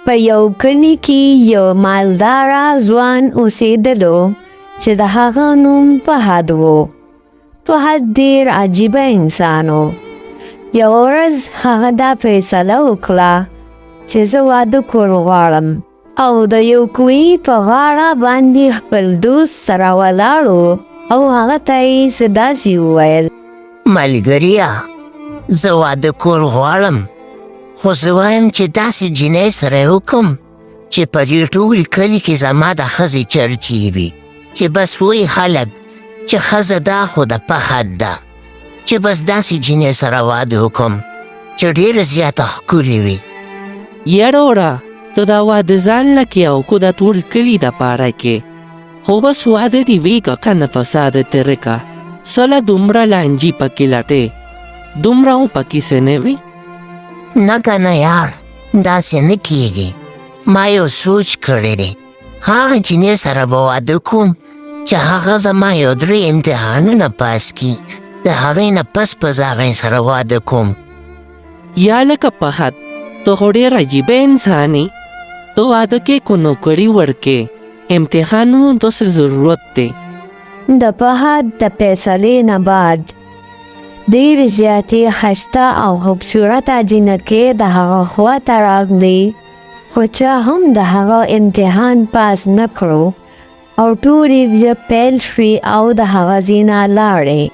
په یو کلي کې یو مالداره ځوان اوسېدلو چې د هغه نوم فهد و. فهد ډېر عجیبه انسان و. یوه ورځ هغه دا فیصله وکړه چې زه واده کول غواړم او د یو کوهي په غاړه باندې خپل دوست سره ولاړ و او هغه ته یې څه داسې وویل: ملګريه، زه واده کول غواړم، خو زه وایم چې داسې جینۍ سره یې وکړم چې په دې ټول کلي کې زما د ښځې چرچې وي، چې بس وایي خلک چې ښځه دا خو د فهد ده، چې بس داسې جینۍ سره واده وکړم چې ډېره زیاته ښکلې وي. یاره وره، ته دا واده ځان نه کې او که د ټول کلي دپاره کې، خو بس واده دې وي که کنه فساده تېره که. سله دومره لانجې پکې لټې، دومره هم پکې څه نه وي. نه که نه یار، داسې نه کېږي. ما یو سوچ کړی دی، هغه جینۍ سره به واده کوم چې هغه زما یو 3 امتحانونه پاس کړي، د هغې نه پس هغې سره واده کوم. یا لکه فهد، ته خو ډېر عجیبه انسان یې. ته واده کې کو نوکري ورکې، امتحانونو ته څه ضرورت دی؟ د فهد د فیصلې نه بعد ډېرې زیاتې ښایسته او خوبصورته جینکې د هغه خواته راغلې، خو چا هم د هغه امتحان پاس نه کړو او ټولې بیا پیل شوې او د هغه ځای نه لاړې.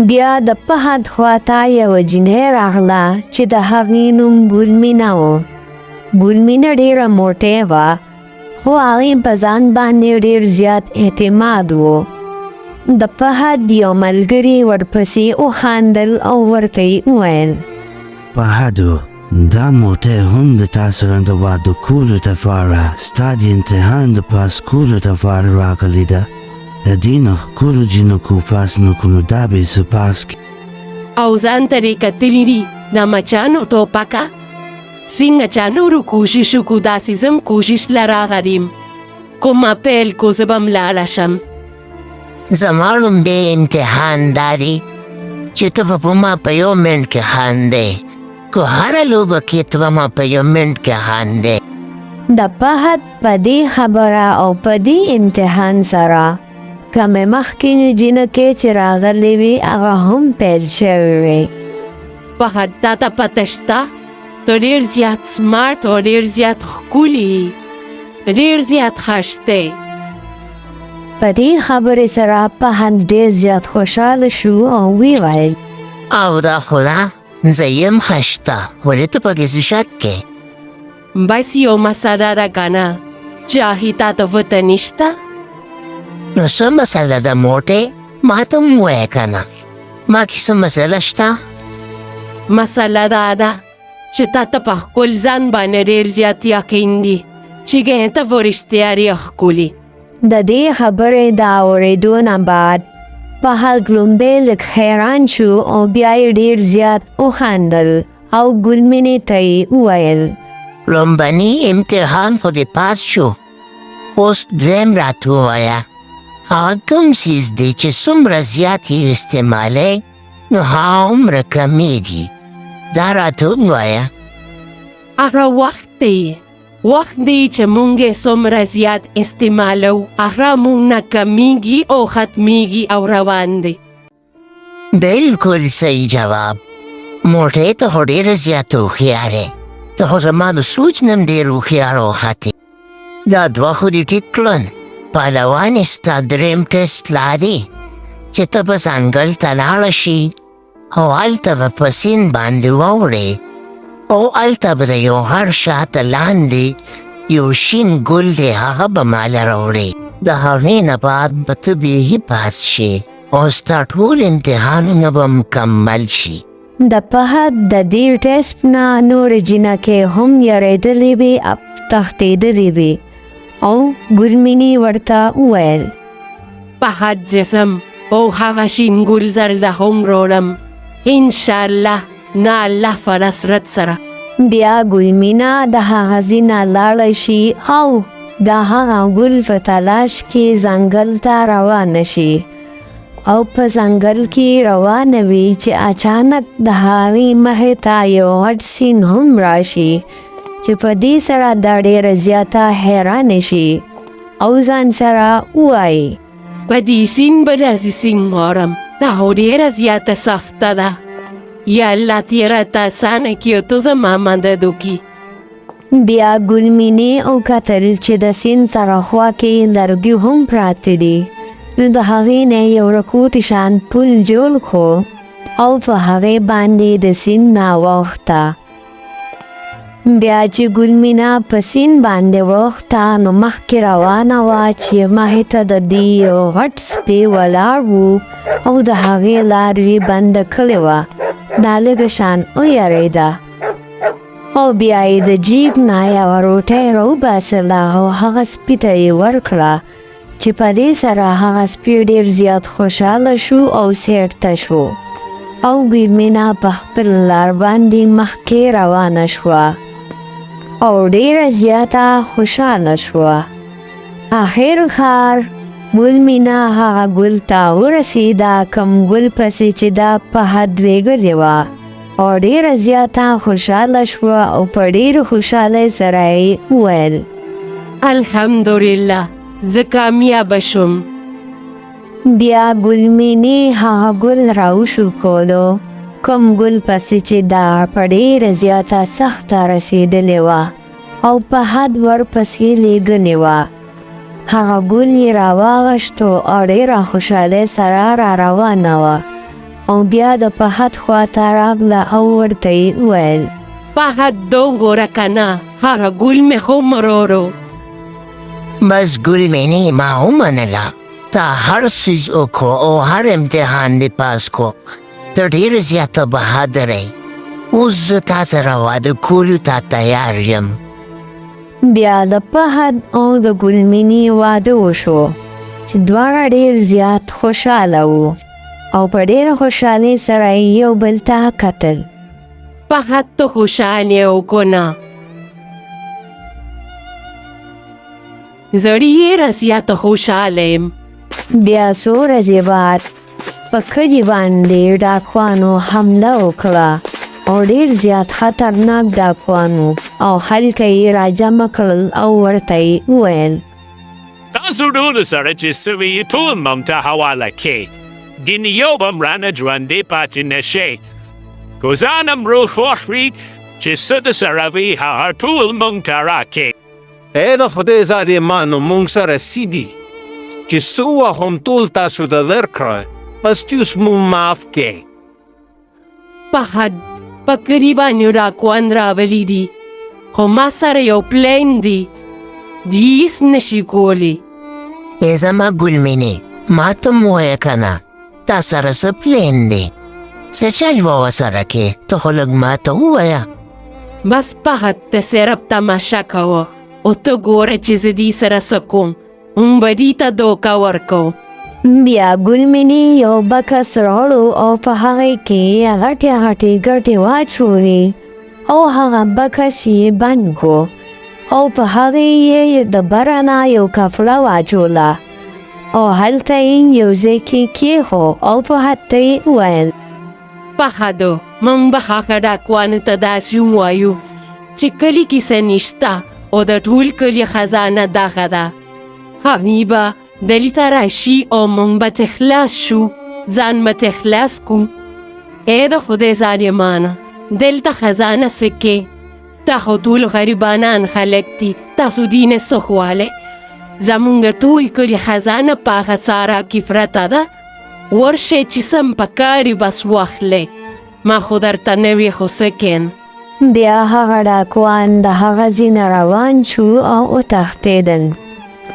بیا د فهد خواته یوه جینۍ راغله چې د هغې نوم ګلمینه و. ګلمینه ډېره موټې وه، خو هغې په ځان باندې ډېر زیات اعتماد و. د فهد یو ملګري ورپسې وخندل او ورته یې وویل: فهدو، دا موټی هم د تا سره د واده کولو دپاره ستا د امتحان د پاس کولو دپاره راغلې ده. د دې نه ښکلو جینکو پاس نه کړو، دا به یې څه پاس کړي. او ځان ته یې کتلي دي د مچانو ټوپکه. څنګه چا نورو کوشش وکړو، داسې زه هم کوشش له راغلیم. کومه پیل کو زه به هم لاړه شم. زما لومړی امتحان دا دی چې ته به په ما په یو منټ کې خاندې، که هره لوبه کې ته به ما په یو منټ کې خاندې. د فهد په دې خبره او په دې امتحان سره کومې مخکینې جینکې چې راغلې وې هغه هم پیل شوې وې. فهد، تا ته پته شته؟ ته ډېر زیات سمارټ او ډېر زیات ښکلي، ډېر زیات ښایسته. په دې خبرې سره فهد ډېر زیات خوشحاله شو او ویې ویل: او دا خو ده، زه یم ښایسته، ولې ته پکې څه شک کې؟ بس یو مسله ده که نه، چې هغې تا ته پته نشته؟ نو څه مسله ده موټی؟ ما ته هم ووایه که نه، ما کې څه مسله شته؟ مسله دا ده چې تا ته په خپل ځان باندې ډېر زیات یقین دی چې ګنې ته په رښتیا ډېر ښکلي. د دې خبرې د اورېدو نه بعد فهد لومړی لږ حیران شو او بیا یې ډېر زیات وخندل او ګلمینې ته یې وویل: لومبني امتحان خو دې پاس شو، اوس دویم راته ووایه، هغه کوم څیز دی چې څومره زیات یې استعمالی نو هغومره کمیږي، دا راته ووایه. هغه وخت دی چې مونږ یې څومره زیات استعمالو، هغه مونږ نه کمیږي او ختمیږي او روان دی. بلکل صحیح جواب. موټی ته خو ډېره زیاته هوښیارې، ته خو زما د سوچ نه هم ډېر هوښیار وختې. دا دوه خو دې ټیک کړل. پهلوانې ستا درېیم ټسټ لا دی چې ته به ځنګل ته لاړه شي او هلته به په سیند باندې واوړې او هلته به د یو غر شاته لاندې یو شین ګل دی، هغه به ماله راوړې. د هغې نه بعد به ته بیخي پاس شي او ستا ټول امتحانونه به مکمل شي. د فهد د دې ټسټ نه نورې جینکې هم یریدلې وې او تښتېدلې وې او ګلمینې ورته وویل: فهد، زه ځم او هغه شین ګل زرده هم راوړم، انشاءالله نه الله فرصت سره. بیا ګلمینه د هغه ځای نه لاړه شي او د هغه ګل په تلاش کې ځنګل ته روانه شي او په ځنګل کې روانه وي چې اچانک د هغې مخې ته یو غټ سیند هم راشي چې په دې سره دا ډېره زیاته حیرانه شي او ځان سره ووایي په دې سیند به داسې سیند غواړم، دا خو ډېره زیاته سخته ده. یا الله ته یې راته اسانه کړي او ته زما مدد وکړي. بیا ګل مینې وکتل چې د سیند سره خوا کې لرګي هم پراته دي، نو د هغې نه یو رکوټ شان پل جوړ کړو او په هغې باندې د سیند نه واوښته. بیا چې ګل مینه په سیند باندې واوښته نو مخکې روانه وه چې مخې ته د دې یو غټ سپی ولاړ و او د هغې لار یې بنده کړې وه. دا لږه شان ویرېده او بیا یې د جیب نه یوه روټۍ راوباسله او هغه سپي ته یې ورکړه چې په دې سره هغه سپي ډېر زیات خوشحاله شو او سیرته شو او ګل مینه په خپل لار باندې مخکې روانه شوه او ډېره زیاته خوشحاله شوه. آخر کار ګل مینه هغه ګل ته ورسېده کوم ګل پسې چې دا فهد لېږلې وه او ډېره زیاته خوشحاله شوه او په ډېرې خوشحالۍ سره یې وویل الحمدلله زه کامیابه شوم. بیا ګل مینې هغه ګل راوشوکولو کوم ګل پسې چې دا په ډېره زیاته سخته رسېدلې وه او فهد ورپسې لېږلې وه. هغه ګل یې راواغشتو او ډېره خوشحالۍ سره را روانه وه او بیا د فهد خواته راغله او ورته یې وویل فهد دا وګوره که نه هغه ګل مې هم وروړو. بس ګل مینې ما ومنله، تا هر څیز وکړو او هر امتحان دې پاس کړو، ته ډېره زیاته بهادره یې. اوس زه تا سره واده کولو ته تیار یم. بیا د فهد او د ګل مینې واده وشو چې دواړه ډېر زیات خوشحاله وو او په ډېره خوشحالۍ سره یې یو بل ته کتل. فهد ته خوشحال یې او که نه؟ زه ډېره زیاته خوشحاله یم. بیا څو ورځې بعد په کلي باندې ډاکوانو حمله وکړه او ډېر زیات خطرناک ډاکوان و او هلته یې راجمع کړل او ورته یې وویل تاسو ټولو سره چې سوي یې ټول موږ ته حواله کړئ، ګینې یو به هم رانه ژوندی پاتې نه شئ. که ځان هم روح خوښ وي چې څه درسره وي هغه ټول موږ ته راکړئ. ای د خدای ظالمانو موږ سره سیدي چې څه وخت ټول تاسو ته درکړه، بس اوس موږ معاف کړئ. فهد په کلي باندې ډاکوان راغلي دي خو ما سره یو پلان دی، دی هېڅ نشي کولی. ای زما ګل مینې ما ته م ووایه که نه تا سره څه پلین دی؟ څه چل به ورسره کې؟ ته خو لږ ما ته ووایه. بس فهد ته صرف تماشه کوه او ته ګوره چې زه دې سره څه کوم، موږ به دې ته دوکه ورکوو. بیا ګل مینې یو بکس راوړو او په هغې کې یې غټې غټې ګټې واچولې او هغه بکس یې بند کړو او په هغې یې د بره نه یو کفړه واچوله او هلته یې یو ځای کې کېښود او فهد ته یې وویل فهدو موږ به هغه ډاکوانو ته داسې ووایو چې کلي کې څه نشته او د ټول کلي خزانه دغه ده. هغوی به دلته راشي او موږ به ترې خلاص شو، ځان به ترې خلاص کړو. ای د خدای ظالمانه دلته خزانه څه کې؟ دا خو ټول غریبانان خلک دي، تاسو دې نه څه غواړئ؟ زموږ د ټول کلي خزانه په هغه سارا کې پرته ده، ورشئ چې څه م پکار وي بس واخلئ. ما خو درته نه وي خو څه کین. بیا هغه ډاکوان د هغه ځای نه روان شو او وتښتېدل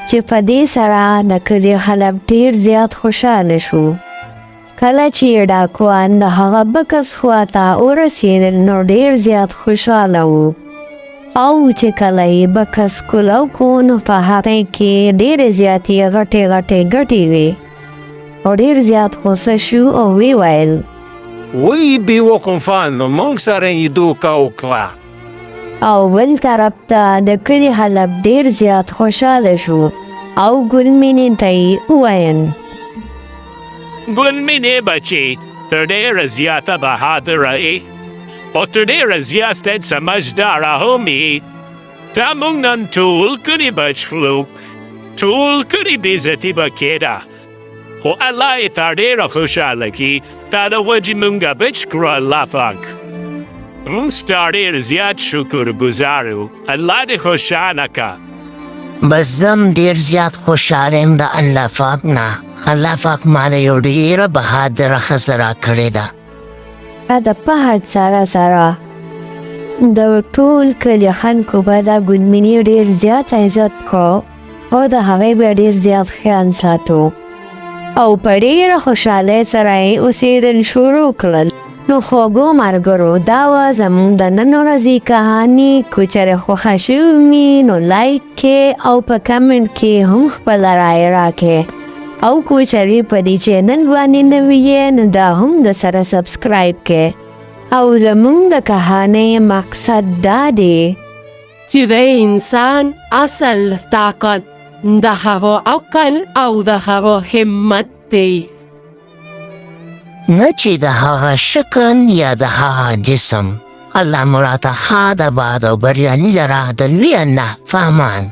چې په دې سره د کلي خلک ډېر زیات خوشحاله شو. کله چې ډاکوان د هغه بکس خواته ورسېدل نو ډېر زیات خوشحاله و او چې کله یې بکس کولاو کړو نو په هغې کې ډېرې زیاتې غټې غټې ګټې وې او ډېر زیات غوسه شو او ویې ویل وی بیوقفانو موږ سره یې دوکه وکړه. او بل طرف ته د کلي خلک ډېر زیات خوشحاله شو او ګل مینې ته یې وویل ګل مینې بچې ته ډېره زیاته بهادره یې او ته ډېره زیاته سمجداره هم یې. تا مونږ نن ټول کلي بچ کړو ټول کلي بېعزتي به کېده خو الله یې تا ډېره خوشحاله کړي تا د وجې مونږه بچ کړو الله پاک مونږ ستا ډېر زیات شکرګزار یو الله دې خوشحاله که بس زم ډېر زیات خوشحاله یم د الله پاک نه الله پاک ماله یو ډېره بهادره ښځه راکړې ده د فهد سره د ټول کلي خلکو به دا ګلمني ډېر زیات عزت کو او د هغې به ډېر زیات خیال ساتو او په ډېره خوشحالۍ سره یې اوسېدل شروع کړل نو خوږو ملګرو دا وه زموږ د نن ورځې کهاني که چېرې خوښه شوې وي نو لایک کې او په کمنټ کې هم خپله رایه راکړئ او که چېرې په دې چینل باندې نوي یې نو دا هم درسره سبسکرایب کړئ او زموږ د کهانۍ مقصد دا دی چې د انسان اصل طاقت د هغه عقل او د هغه همت دی نه چې د هغه شکل یا د هغه جسم الله مو راته ښاد آباد او بریالي لره د لوی الله په امان